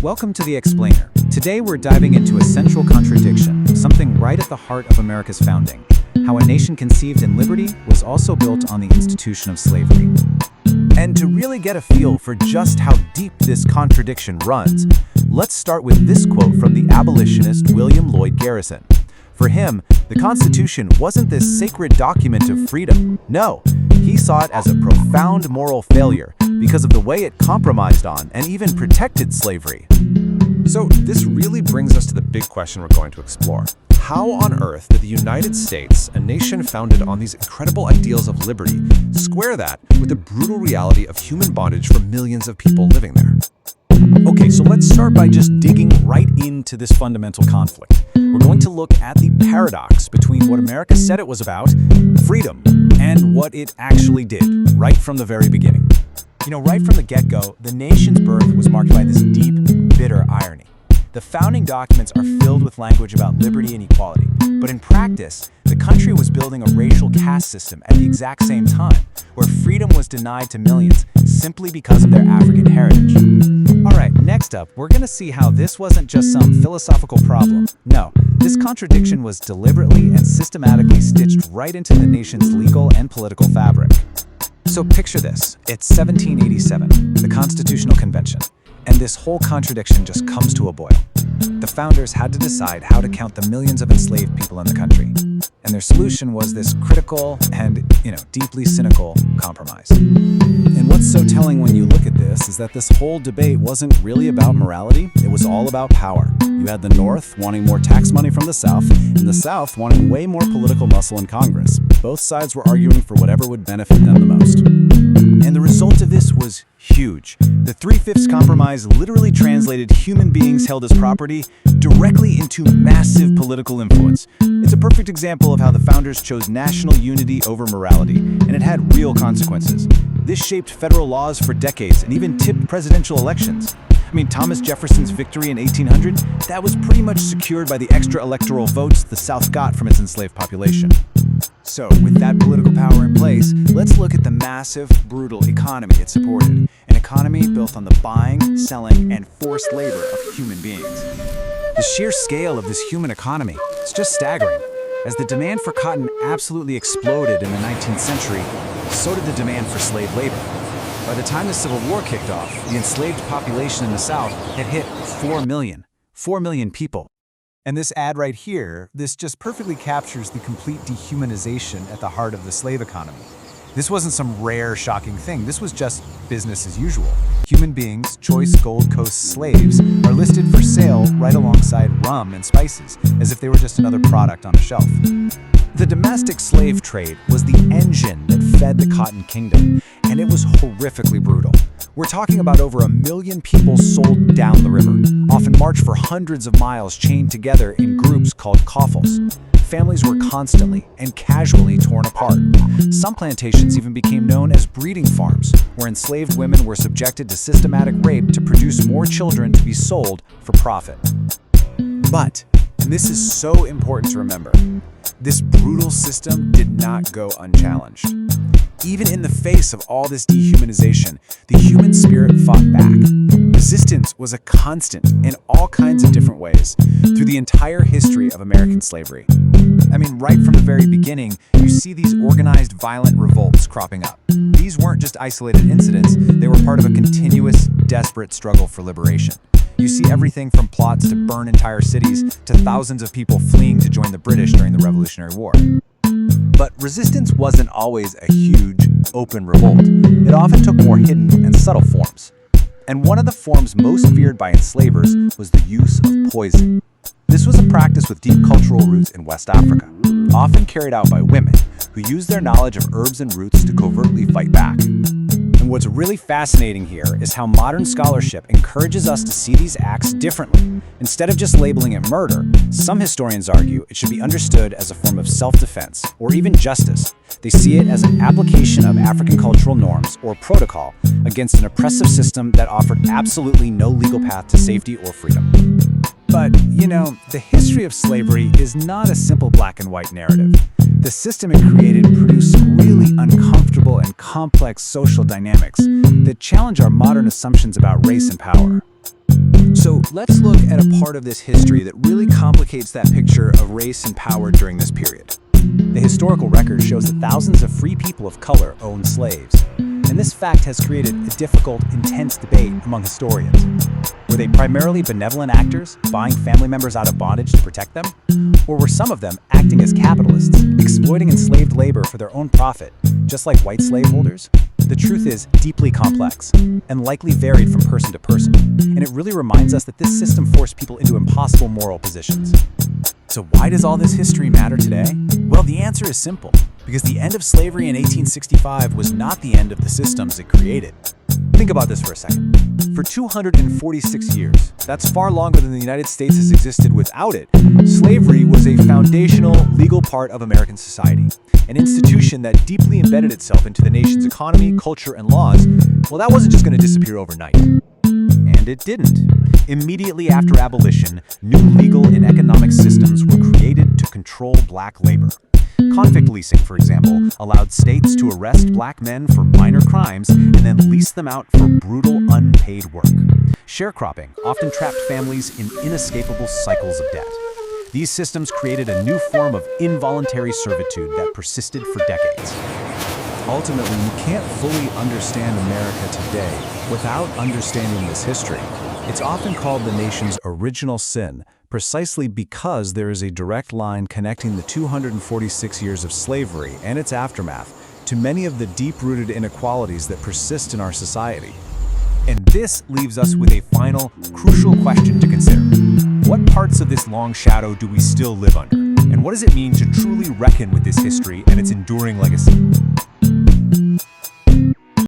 Welcome to The Explainer. Today we're diving into a central contradiction, something right at the heart of America's founding, how a nation conceived in liberty was also built on the institution of slavery. And to really get a feel for just how deep this contradiction runs, let's start with this quote from the abolitionist William Lloyd Garrison. For him, the Constitution wasn't this sacred document of freedom. No, he saw it as a profound moral failure because of the way it compromised on and even protected slavery. So this really brings us to the big question we're going to explore. How on earth did the United States, a nation founded on these incredible ideals of liberty, square that with the brutal reality of human bondage for millions of people living there? Okay, so let's start by just digging right into this fundamental conflict. We're going to look at the paradox between what America said it was about, freedom, and what it actually did, right from the very beginning. Right from the get-go, the nation's birth was marked by this deep, bitter irony. The founding documents are filled with language about liberty and equality, but in practice, the country was building a racial caste system at the exact same time, where freedom was denied to millions simply because of their African heritage. Alright, next up, we're going to see how this wasn't just some philosophical problem. No, this contradiction was deliberately and systematically stitched right into the nation's legal and political fabric. So picture this, it's 1787, the Constitutional Convention, and this whole contradiction just comes to a boil. The founders had to decide how to count the millions of enslaved people in the country, and their solution was this critical and, deeply cynical compromise. And what's so telling when you look at this is that this whole debate wasn't really about morality, it was all about power. You had the North wanting more tax money from the South, and the South wanting way more political muscle in Congress. Both sides were arguing for whatever would benefit them the most. And the result of this was huge. The 3/5 compromise literally translated human beings held as property directly into massive political influence. It's a perfect example of how the founders chose national unity over morality, and it had real consequences. This shaped federal laws for decades and even tipped presidential elections. Thomas Jefferson's victory in 1800, that was pretty much secured by the extra electoral votes the South got from its enslaved population. So, with that political power in place, let's look at the massive, brutal economy it supported. An economy built on the buying, selling, and forced labor of human beings. The sheer scale of this human economy is just staggering. As the demand for cotton absolutely exploded in the 19th century, so did the demand for slave labor. By the time the Civil War kicked off, the enslaved population in the South had hit 4 million. 4 million people. And this ad right here, this just perfectly captures the complete dehumanization at the heart of the slave economy. This wasn't some rare, shocking thing. This was just business as usual. Human beings, choice Gold Coast slaves, are listed for sale right alongside rum and spices, as if they were just another product on a shelf. The domestic slave trade was the engine that fed the Cotton Kingdom, and it was horrifically brutal. We're talking about over 1 million people sold down the river, often marched for hundreds of miles chained together in groups called coffles. Families were constantly and casually torn apart. Some plantations even became known as breeding farms, where enslaved women were subjected to systematic rape to produce more children to be sold for profit. But, and this is so important to remember, this brutal system did not go unchallenged. Even in the face of all this dehumanization, the human spirit fought back. Resistance was a constant in all kinds of different ways through the entire history of American slavery. Right from the very beginning, you see these organized violent revolts cropping up. These weren't just isolated incidents, they were part of a continuous, desperate struggle for liberation. You see everything from plots to burn entire cities to thousands of people fleeing to join the British during the Revolutionary War. But resistance wasn't always a huge, open revolt. It often took more hidden and subtle forms. And one of the forms most feared by enslavers was the use of poison. This was a practice with deep cultural roots in West Africa, often carried out by women who used their knowledge of herbs and roots to covertly fight back. And what's really fascinating here is how modern scholarship encourages us to see these acts differently. Instead of just labeling it murder, some historians argue it should be understood as a form of self-defense or even justice. They see it as an application of African cultural norms or protocol against an oppressive system that offered absolutely no legal path to safety or freedom. But, the history of slavery is not a simple black and white narrative. The system it created produced really uncomfortable and complex social dynamics that challenge our modern assumptions about race and power. So let's look at a part of this history that really complicates that picture of race and power during this period. The historical record shows that thousands of free people of color owned slaves. And this fact has created a difficult, intense debate among historians. Were they primarily benevolent actors, buying family members out of bondage to protect them? Or were some of them acting as capitalists, exploiting enslaved labor for their own profit, just like white slaveholders? The truth is deeply complex, and likely varied from person to person, and it really reminds us that this system forced people into impossible moral positions. So why does all this history matter today? Well, the answer is simple. Because the end of slavery in 1865 was not the end of the systems it created. Think about this for a second. For 246 years, that's far longer than the United States has existed without it, slavery was a foundational legal part of American society. An institution that deeply embedded itself into the nation's economy, culture, and laws. Well, that wasn't just going to disappear overnight. And it didn't. Immediately after abolition, new legal and economic systems were created to control black labor. Convict leasing, for example, allowed states to arrest black men for minor crimes and then lease them out for brutal, unpaid work. Sharecropping often trapped families in inescapable cycles of debt. These systems created a new form of involuntary servitude that persisted for decades. Ultimately, you can't fully understand America today without understanding this history. It's often called the nation's original sin, precisely because there is a direct line connecting the 246 years of slavery and its aftermath to many of the deep-rooted inequalities that persist in our society. And this leaves us with a final, crucial question to consider. What parts of this long shadow do we still live under? And what does it mean to truly reckon with this history and its enduring legacy?